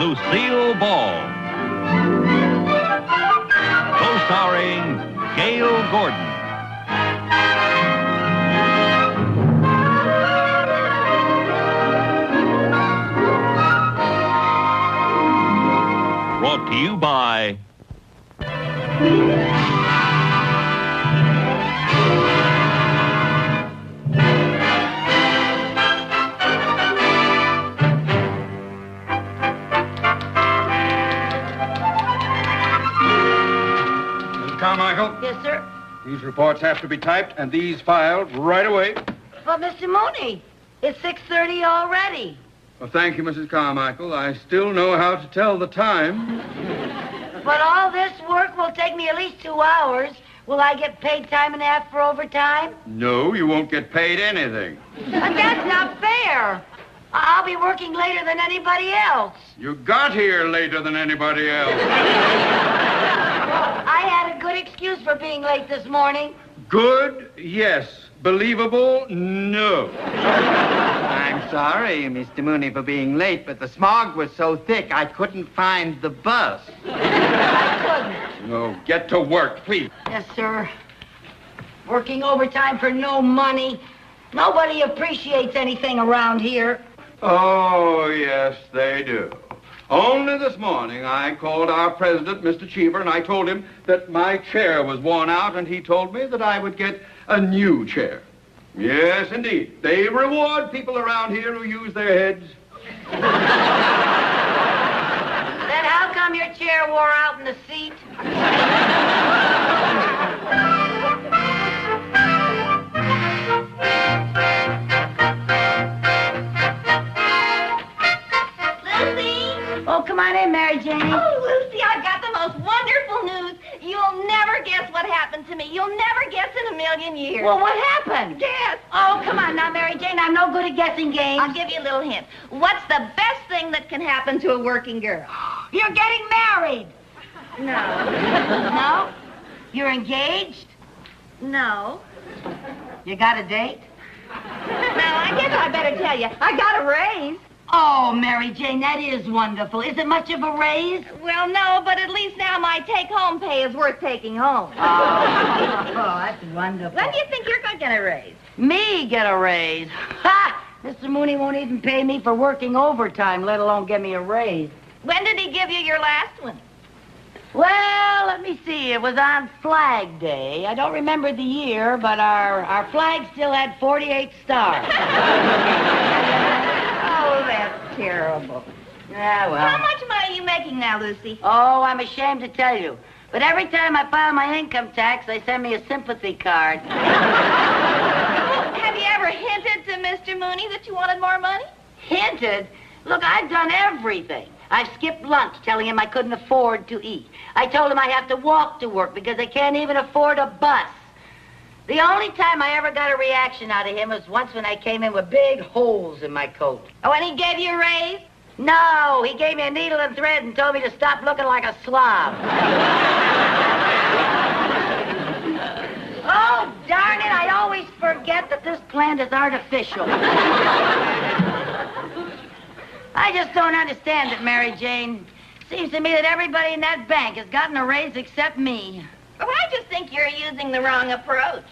Lucille Ball. Co-starring Gail Gordon. Brought to you by Carmichael? Yes, sir? These reports have to be typed and these filed right away. But, Mr. Mooney, it's 6:30 already. Well, thank you, Mrs. Carmichael. I still know how to tell the time. But all this work will take me at least 2 hours. Will I get paid time and a half for overtime? No, you won't get paid anything. But that's not fair. I'll be working later than anybody else. You got here later than anybody else. I had a good excuse for being late this morning. Good? Yes. Believable? No. I'm sorry, Mr. Mooney, for being late, but the smog was so thick I couldn't find the bus. I No, get to work, please. couldn't. Yes, sir. Working overtime for no money. Nobody appreciates anything around here. Oh, yes, they do. Only this morning I called our president, Mr. Cheever, and I told him that my chair was worn out, and he told me that I would get a new chair. Yes, indeed. They reward people around here who use their heads. Then how come your chair wore out in the seat? Oh, come on in, Mary Jane. Oh, Lucy, I've got the most wonderful news. You'll never guess what happened to me. You'll never guess in a million years. Well, what happened? Guess. Oh, come on now, Mary Jane. I'm no good at guessing games. I'll give you a little hint. What's the best thing that can happen to a working girl? You're getting married. No. No? You're engaged? No. You got a date? Now, I guess I better tell you. I got a raise. Oh, Mary Jane, that is wonderful. Is it much of a raise? Well, no, but at least now my take-home pay is worth taking home. Oh, that's wonderful. When do you think you're going to get a raise? Me get a raise? Ha! Mr. Mooney won't even pay me for working overtime, let alone give me a raise. When did he give you your last one? Well, let me see. It was on Flag Day. I don't remember the year, but our flag still had 48 stars. Oh, that's terrible. Yeah, well. How much money are you making now, Lucy? Oh, I'm ashamed to tell you. But every time I file my income tax, they send me a sympathy card. Have you ever hinted to Mr. Mooney that you wanted more money? Hinted? Look, I've done everything. I've skipped lunch telling him I couldn't afford to eat. I told him I have to walk to work because I can't even afford a bus. The only time I ever got a reaction out of him was once when I came in with big holes in my coat. Oh, and he gave you a raise? No, he gave me a needle and thread and told me to stop looking like a slob. Oh, darn it, I always forget that this plant is artificial. I just don't understand it, Mary Jane. Seems to me that everybody in that bank has gotten a raise except me. Well, I just think you're using the wrong approach.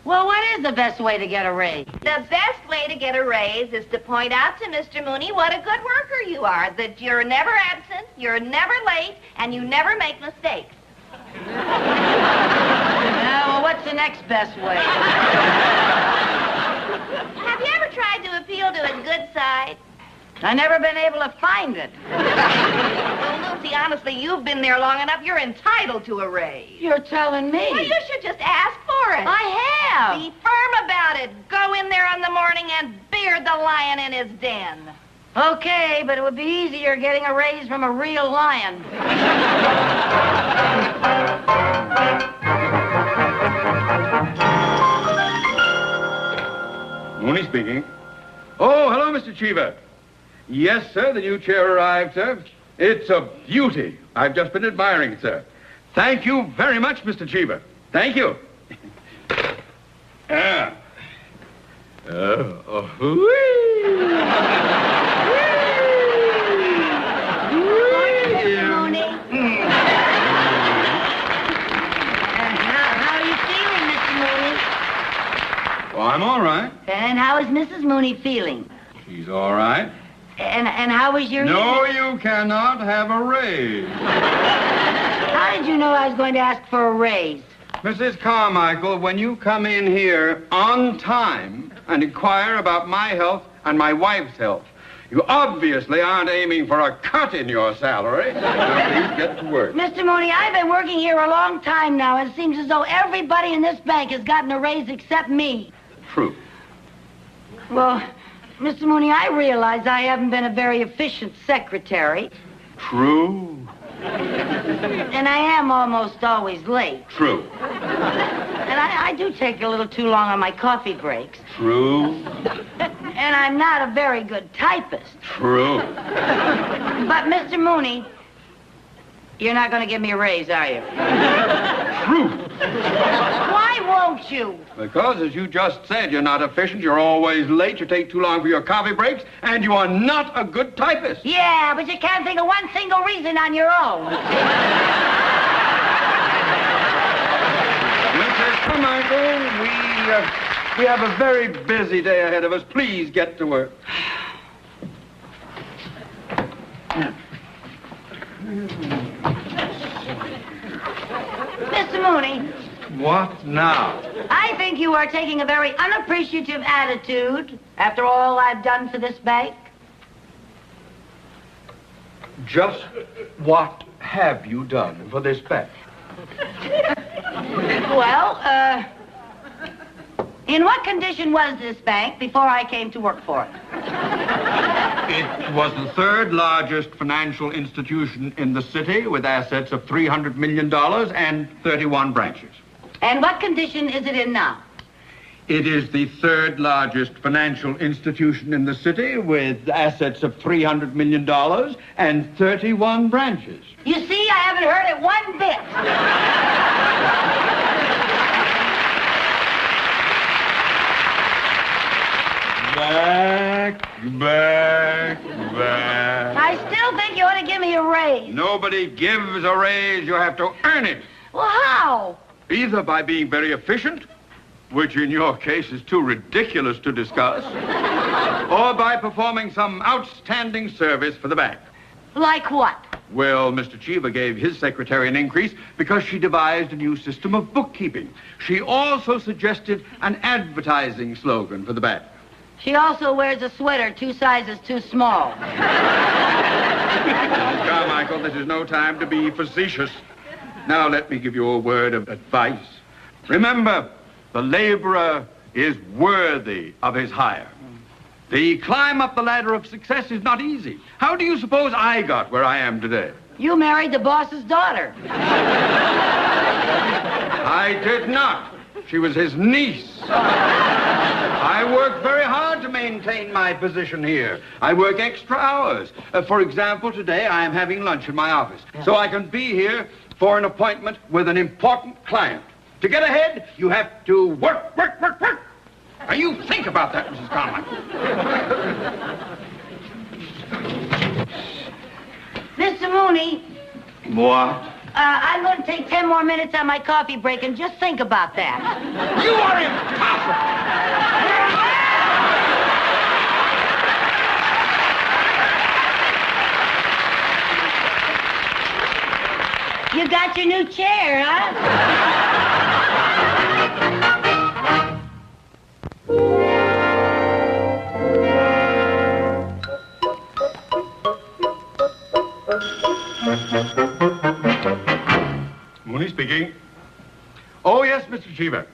Well, what is the best way to get a raise? The best way to get a raise is to point out to Mr. Mooney what a good worker you are, that you're never absent, you're never late, and you never make mistakes. Well, what's the next best way? Have you ever tried to appeal to his good side? I've never been able to find it. Well, Lucy, honestly, you've been there long enough. You're entitled to a raise. You're telling me. Well, you should just ask for it. I have. Be firm about it. Go in there in the morning and beard the lion in his den. Okay, but it would be easier getting a raise from a real lion. Mooney speaking. Oh, hello, Mr. Cheever. Yes, sir, the new chair arrived, sir. It's a beauty. I've just been admiring it, sir. Thank you very much, Mr. Cheever. Thank you. Whee! all right. And how is Mrs. Mooney feeling? She's all right. And how was your... No, you cannot have a raise. How did you know I was going to ask for a raise? Mrs. Carmichael, when you come in here on time and inquire about my health and my wife's health, you obviously aren't aiming for a cut in your salary. So please get to work. Mr. Mooney, I've been working here a long time now, and it seems as though everybody in this bank has gotten a raise except me. True. Well, Mr. Mooney, I realize I haven't been a very efficient secretary. True. And I am almost always late. True. And I do take a little too long on my coffee breaks. True. And I'm not a very good typist. True. But, Mr. Mooney, you're not going to give me a raise, are you? True. Why won't you? Because, as you just said, you're not efficient, you're always late, you take too long for your coffee breaks, and you are not a good typist. Yeah, but you can't think of one single reason on your own. Mrs. Carmichael, we have a very busy day ahead of us. Please get to work. Mr. Mooney, What now? I think you are taking a very unappreciative attitude after all I've done for this bank. Just what have you done for this bank? Well, in what condition was this bank before I came to work for it? It was the third largest financial institution in the city with assets of $300 million and 31 branches. And what condition is it in now? It is the third largest financial institution in the city with assets of $300 million and 31 branches. You see, I haven't heard it one bit. Back. I still think you ought to give me a raise. Nobody gives a raise. You have to earn it. Well, how? Either by being very efficient, which in your case is too ridiculous to discuss, or by performing some outstanding service for the bank. Like what? Well, Mr. Cheever gave his secretary an increase because she devised a new system of bookkeeping. She also suggested an advertising slogan for the bank. She also wears a sweater 2 sizes too small. Carmichael, this is no time to be facetious. Now let me give you a word of advice. Remember, the laborer is worthy of his hire. The climb up the ladder of success is not easy. How do you suppose I got where I am today? You married the boss's daughter. I did not. She was his niece. I work very hard to maintain my position here. I work extra hours. For example, today I am having lunch in my office, so I can be here for an appointment with an important client. To get ahead, you have to work. Now, you think about that, Mrs. Carmichael. Mr. Mooney, What? I'm going to take 10 more minutes on my coffee break and just think about that. You are impossible! You got your new chair, huh? Mooney speaking. Oh, yes, Mr. Cheever.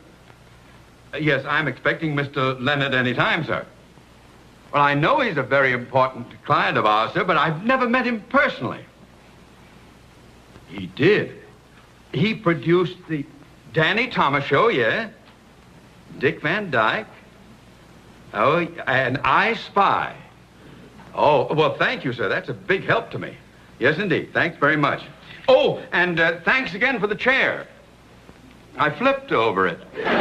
Yes, I'm expecting Mr. Leonard any time, sir. Well, I know he's a very important client of ours, sir, but I've never met him personally. He did. He produced the Danny Thomas Show, yeah? Dick Van Dyke. Oh, and I Spy. Oh, well, thank you, sir. That's a big help to me. Yes, indeed. Thanks very much. Oh, and thanks again for the chair. I flipped over it. Goodbye.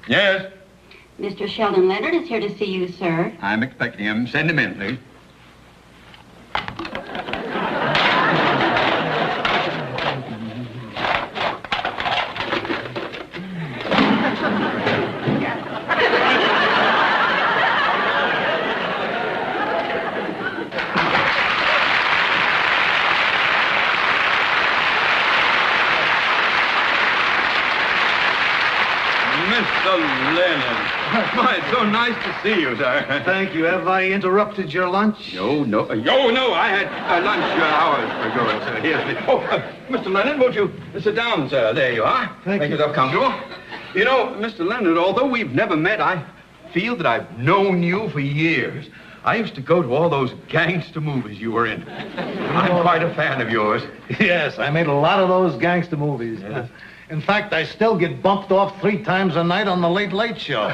Yes? Mr. Sheldon Leonard is here to see you, sir. I'm expecting him. Send him in, please. Mr. Leonard. Why, it's so nice to see you, sir. Thank you. Have I interrupted your lunch? No. I had lunch hours ago, sir. Yes. Mr. Leonard, won't you sit down, sir? There you are. Thank you. Make yourself comfortable. You know, Mr. Leonard, although we've never met, I feel that I've known you for years. I used to go to all those gangster movies you were in. I'm quite a fan of yours. Yes, I made a lot of those gangster movies. Yes. In fact, I still get bumped off 3 times a night on the Late Late Show.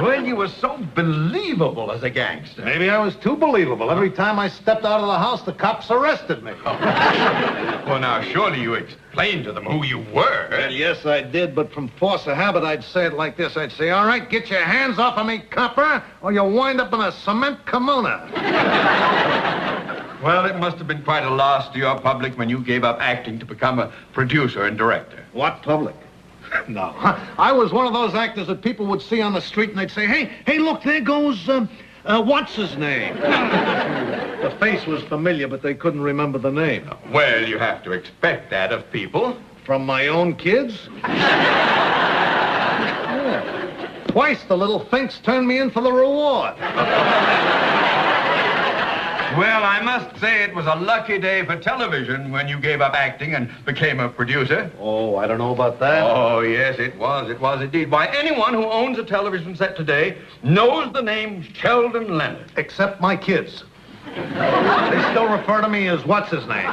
Well, you were so believable as a gangster. Maybe I was too believable. Every time I stepped out of the house, the cops arrested me. Well, now, surely you explained to them who you were. Well, yes, I did, but from force of habit, I'd say it like this. I'd say, all right, get your hands off of me, copper, or you'll wind up in a cement kimona. Well, it must have been quite a loss to your public when you gave up acting to become a producer and director. What public? No. I was one of those actors that people would see on the street and they'd say, hey, look, there goes, what's his name? The face was familiar, but they couldn't remember the name. Well, you have to expect that of people. From my own kids? Yeah. Twice the little finks turned me in for the reward. Well, I must say it was a lucky day for television when you gave up acting and became a producer. Oh, I don't know about that. Oh, yes, it was. It was indeed. Why, anyone who owns a television set today knows the name Sheldon Leonard. Except my kids. They still refer to me as what's his name.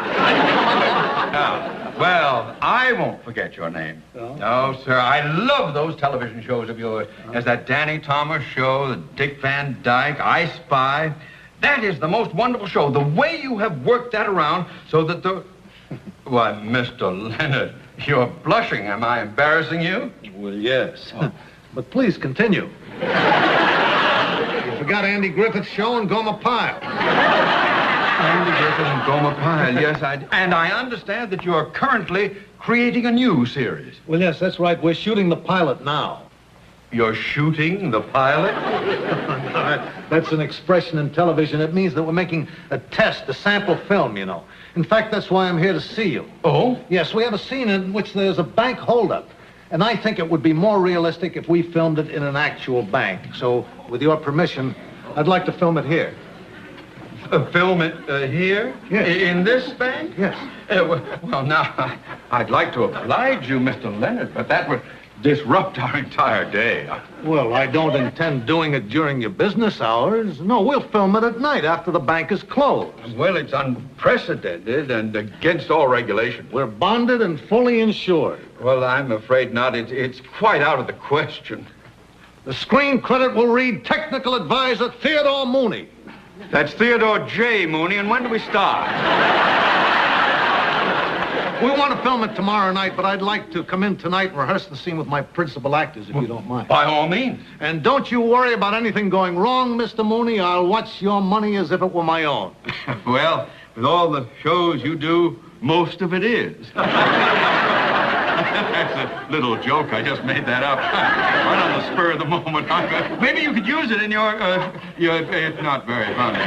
Well, I won't forget your name. Oh? No, sir. I love those television shows of yours. There's that Danny Thomas show, the Dick Van Dyke, I Spy. That is the most wonderful show. The way you have worked that around so that the... Why, Mr. Leonard, you're blushing. Am I embarrassing you? Well, yes. But please continue. You forgot Andy Griffith's show and Gomer Pyle. Andy Griffith and Gomer Pyle, yes, and I understand that you are currently creating a new series. Well, yes, that's right. We're shooting the pilot now. You're shooting the pilot? That's an expression in television. It means that we're making a test, a sample film, you know. In fact, that's why I'm here to see you. Oh? Yes, we have a scene in which there's a bank holdup. And I think it would be more realistic if we filmed it in an actual bank. So, with your permission, I'd like to film it here. Film it here? Yes. In this bank? Yes. Well, now, I'd like to oblige you, Mr. Leonard, but that would disrupt our entire day. Well, I don't intend doing it during your business hours. No, we'll film it at night after the bank is closed. Well, it's unprecedented and against all regulation. We're bonded and fully insured. Well, I'm afraid not. It's quite out of the question. The screen credit will read Technical Advisor Theodore Mooney. That's Theodore J. Mooney, and when do we start? We want to film it tomorrow night, but I'd like to come in tonight and rehearse the scene with my principal actors, if you don't mind. By all means. And don't you worry about anything going wrong, Mr. Mooney. I'll watch your money as if it were my own. Well, with all the shows you do, most of it is. That's a little joke. I just made that up. Right on the spur of the moment. Maybe you could use it in your it's not very funny.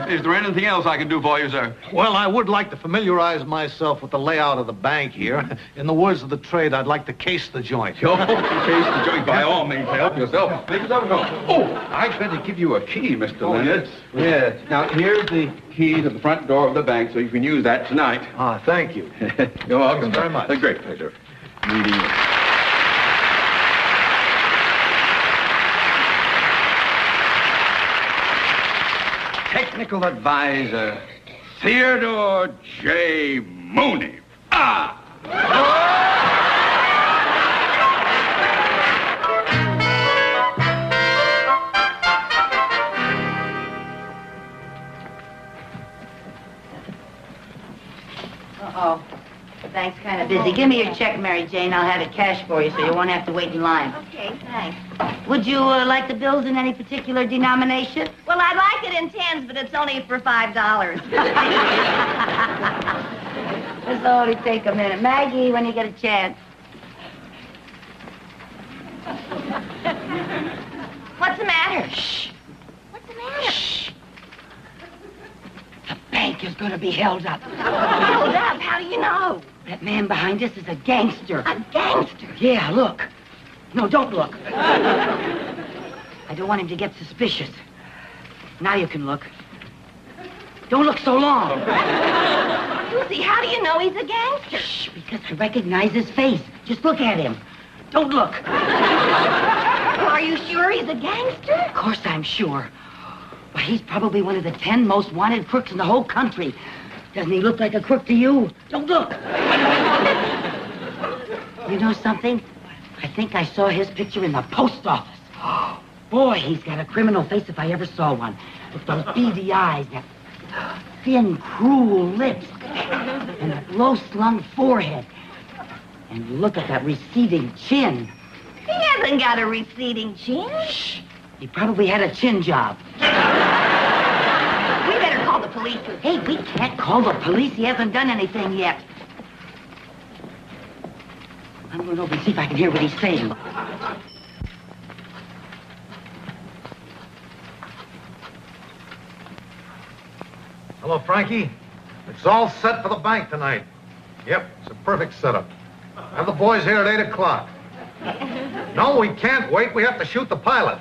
Is there anything else I can do for you, sir? Well, I would like to familiarize myself with the layout of the bank here. In the words of the trade, I'd like to case the joint. Case the joint. By all means, help yourself. Make yourself at home. Oh, I'd better give you a key, Mr. Leonard. Yes. Yeah. Now, here's the key to the front door of the bank, so you can use that tonight. Ah, thank you. You're welcome. Thanks very much. A great pleasure meeting you. Technical Advisor, Theodore J. Mooney. Ah! Uh-oh. The bank's kind of busy. Give me your check, Mary Jane. I'll have it cash for you so you won't have to wait in line. Okay, thanks. Would you like the bills in any particular denomination? Well, I'd like it in tens, but it's only for $5. This'll only take a minute. Maggie, when you get a chance. What's the matter? Shh. What's the matter? Shh. The bank is going to be held up. Hold up. How do you know? That man behind us is a gangster. A gangster? Yeah, look. No, don't look. I don't want him to get suspicious. Now you can look. Don't look so long. Lucy, how do you know he's a gangster? Shh, because I recognize his face. Just look at him. Don't look. Well, are you sure he's a gangster? Of course I'm sure. Well, he's probably one of the 10 most wanted crooks in the whole country. Doesn't he look like a crook to you? Don't look. You know something? I think I saw his picture in the post office. Boy, he's got a criminal face if I ever saw one. With those beady eyes, that thin, cruel lips, and that low-slung forehead. And look at that receding chin. He hasn't got a receding chin. Shh. He probably had a chin job. We better call the police. Hey, we can't call the police. He hasn't done anything yet. I'm going over and see if I can hear what he's saying. Hello, Frankie. It's all set for the bank tonight. Yep, it's a perfect setup. Have the boys here at 8 o'clock. No, we can't wait. We have to shoot the pilot.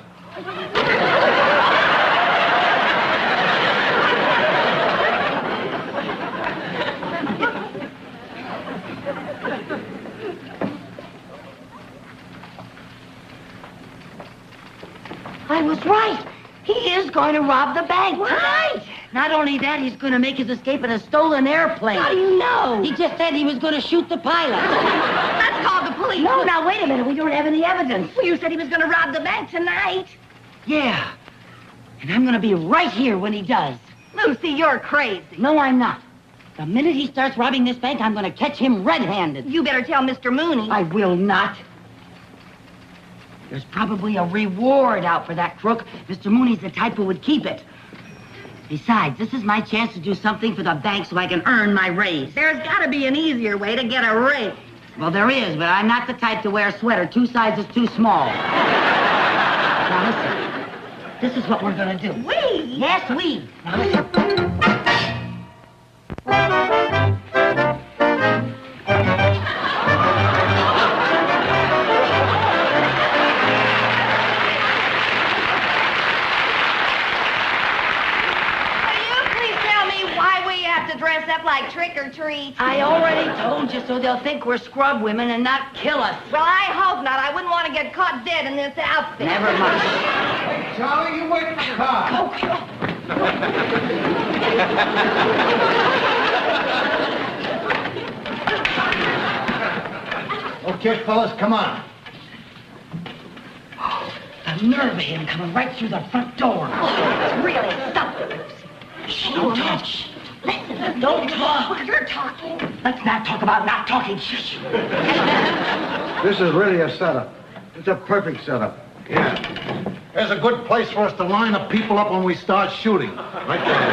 I was right. He is going to rob the bank. Right. Not only that, he's going to make his escape in a stolen airplane. How do you know? He just said he was going to shoot the pilot. Let's call the police. No, now, wait a minute. We don't have any evidence. Well, you said he was going to rob the bank tonight. Yeah. And I'm going to be right here when he does. Lucy, you're crazy. No, I'm not. The minute he starts robbing this bank, I'm going to catch him red-handed. You better tell Mr. Mooney. I will not. There's probably a reward out for that crook. Mr. Mooney's the type who would keep it. Besides, this is my chance to do something for the bank so I can earn my raise. There's got to be an easier way to get a raise. Well, there is, but I'm not the type to wear a sweater 2 sizes too small. Now, listen. This is what we're going to do. We? Yes, we. Now, listen. Dress up like trick-or-treat. I already told you, so they'll think we're scrub women and not kill us. Well, I hope not. I wouldn't want to get caught dead in this outfit. Never mind. Hey, Charlie, you wait for the car. Okay, fellas, come on. The nerve of him coming right through the front door. It's really something. Shh, don't talk. Shh. Listen, don't talk. Well, you're talking. Let's not talk about not talking. Shh. This is really a setup. It's a perfect setup. Yeah. There's a good place for us to line the people up when we start shooting. Right there.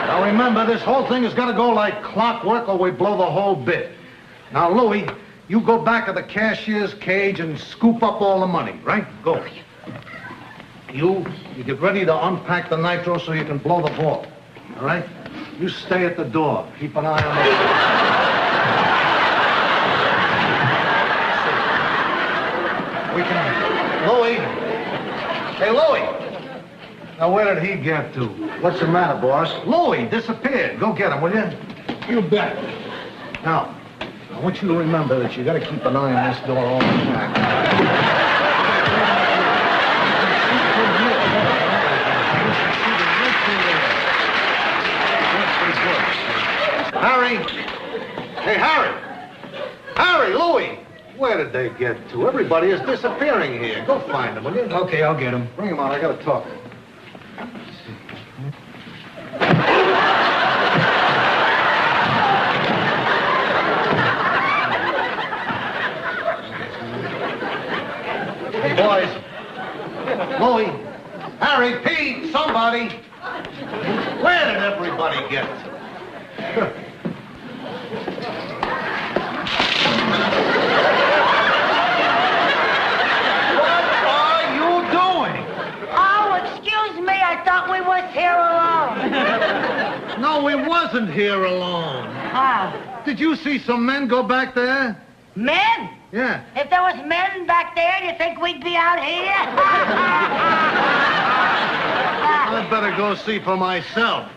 Now remember, this whole thing has got to go like clockwork or we blow the whole bit. Now, Louie, you go back to the cashier's cage and scoop up all the money, right? Go. You get ready to unpack the nitro so you can blow the vault. All right? You stay at the door. Keep an eye on the... We can... Louie! Hey, Louie! Now, where did he get to? What's the matter, boss? Louie disappeared. Go get him, will you? You bet. Now, I want you to remember that you got to keep an eye on this door all the time. Harry! Hey, Harry! Harry, Louie! Where did they get to? Everybody is disappearing here. Go find them, will you? Okay, I'll get him. Bring him on. I got to talk. Hey, boys. Louie. Harry, Pete, somebody. Where did everybody get to? What are you doing? Oh, excuse me. I thought we was here alone. No, we wasn't here alone. Ah, did you see some men go back there? Men? Yeah. If there was men back there, do you think we'd be out here? I'd better go see for myself.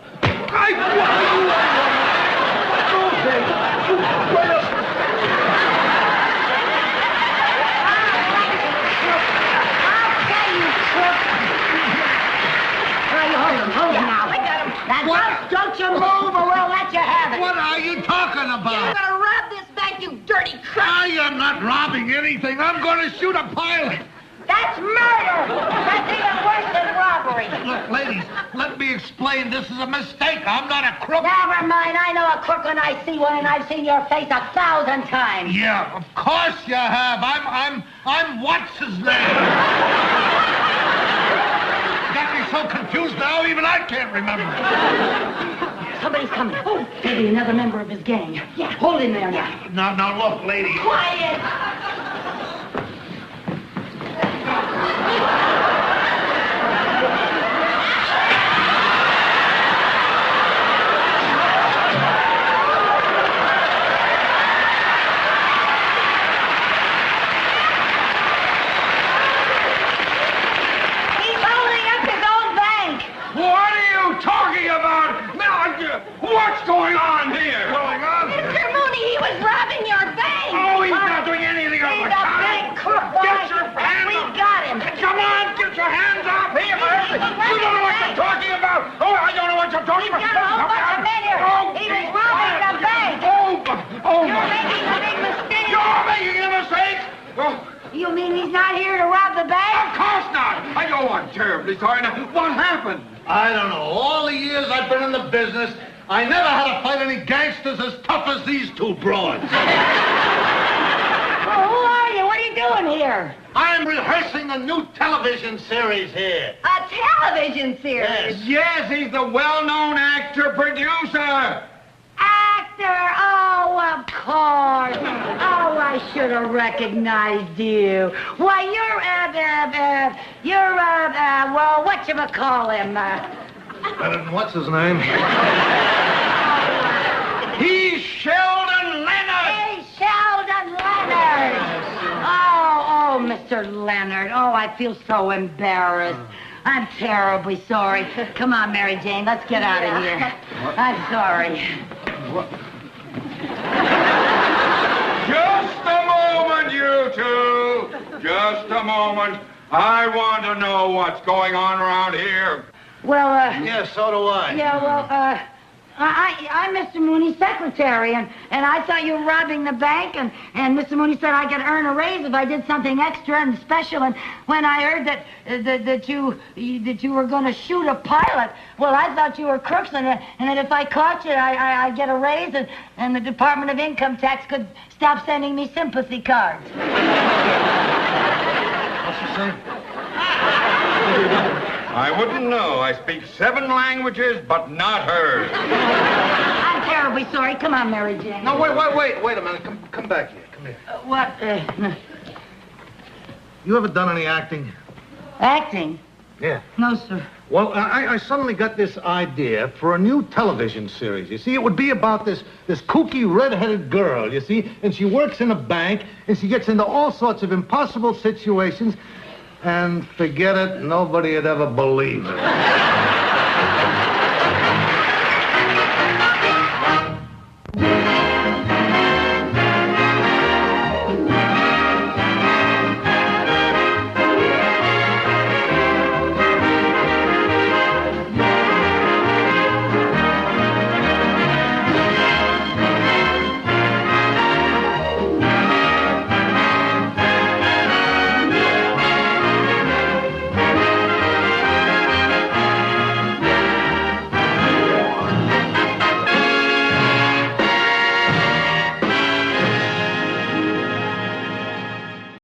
Hold him now. Now, don't you move or we'll let you have it. What are you talking You're about? gonna rob this bank, you dirty crook. I am not robbing anything. I'm going to shoot a pilot. That's murder. That's even worse than robbery. Look, ladies, let me explain. This is a mistake. I'm not a crook. Never mind. I know a crook when I see one, and I've seen your face 1,000 times. Yeah, of course you have. I'm what's his name? Got me so confused now, even I can't remember. Somebody's coming. Oh, maybe another member of his gang. Yeah, hold him there now. Now, look, lady. Quiet. What's going on here? Mr. Mooney, he was robbing your bank. Oh, he's not doing anything of He's the a kind. big crook, boy. Get your hands We off. got him. Come on, get your hands off here, man. You don't know what you're talking about. Oh, I don't know what you're talking about. Got a whole bunch of men here. He was robbing the bank. You're making a big mistake. You're making a mistake? Oh, You mean he's not here to rob the of bank? course not. I'm terribly sorry. Now, what happened? I don't know. All the years I've been in the business, I never had to fight any gangsters as tough as these two broads. Well, who are you? What are you doing here? I'm rehearsing a new television series here. A television series. Yes, he's the well-known actor-producer. Actor! Oh, of course. Oh, I should have recognized you. Why, well, whatchamacallhim? Better than what's his name? He's Sheldon Leonard. Hey, Sheldon Leonard! Oh, Mr. Leonard. Oh, I feel so embarrassed. I'm terribly sorry. Come on, Mary Jane, let's get out of here. I'm sorry. Just a moment, you two. Just a moment. I want to know what's going on around here. Well, Yeah, so do I. yeah, well, I'm Mr. Mooney's secretary, and I thought you were robbing the bank, and Mr. Mooney said I could earn a raise if I did something extra and special, and when I heard that you were going to shoot a pilot, well, I thought you were crooks, and that if I caught you, I'd get a raise, and the Department of Income Tax could stop sending me sympathy cards. What's she saying? I wouldn't know. I speak 7 languages, but not hers. I'm terribly sorry. Come on, Mary Jane. No, wait a minute. Come back here. Come here. What? You ever done any acting? Acting? Yeah. No, sir. Well, I suddenly got this idea for a new television series. You see, it would be about this kooky red-headed girl, you see, and she works in a bank, and she gets into all sorts of impossible situations, and forget it, nobody would ever believe it.